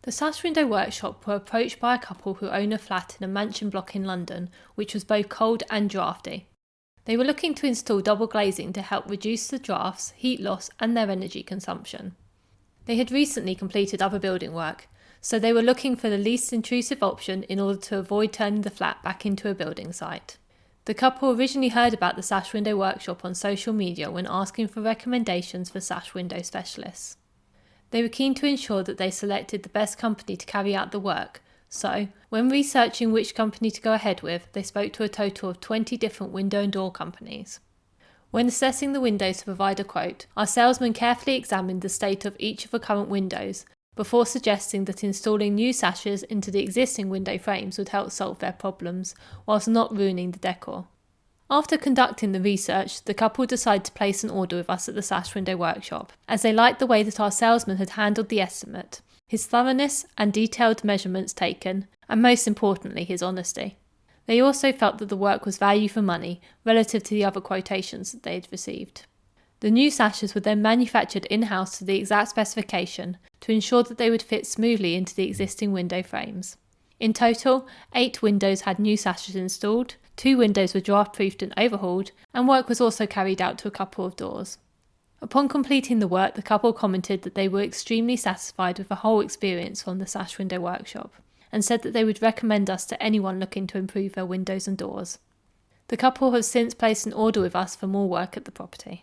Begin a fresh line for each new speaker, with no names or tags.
The Sash Window Workshop were approached by a couple who own a flat in a mansion block in London, which was both cold and drafty. They were looking to install double glazing to help reduce the drafts, heat loss and their energy consumption. They had recently completed other building work, so they were looking for the least intrusive option in order to avoid turning the flat back into a building site. The couple originally heard about the Sash Window Workshop on social media when asking for recommendations for sash window specialists. They were keen to ensure that they selected the best company to carry out the work, so when researching which company to go ahead with, they spoke to a total of 20 different window and door companies. When assessing the windows to provide a quote, our salesman carefully examined the state of each of the current windows before suggesting that installing new sashes into the existing window frames would help solve their problems, whilst not ruining the decor. After conducting the research, the couple decided to place an order with us at the Sash Window Workshop, as they liked the way that our salesman had handled the estimate, his thoroughness and detailed measurements taken, and most importantly his honesty. They also felt that the work was value for money relative to the other quotations that they had received. The new sashes were then manufactured in-house to the exact specification to ensure that they would fit smoothly into the existing window frames. In total, 8 windows had new sashes installed, 2 windows were draft-proofed and overhauled, and work was also carried out to a couple of doors. Upon completing the work, the couple commented that they were extremely satisfied with the whole experience from the Sash Window Workshop, and said that they would recommend us to anyone looking to improve their windows and doors. The couple have since placed an order with us for more work at the property.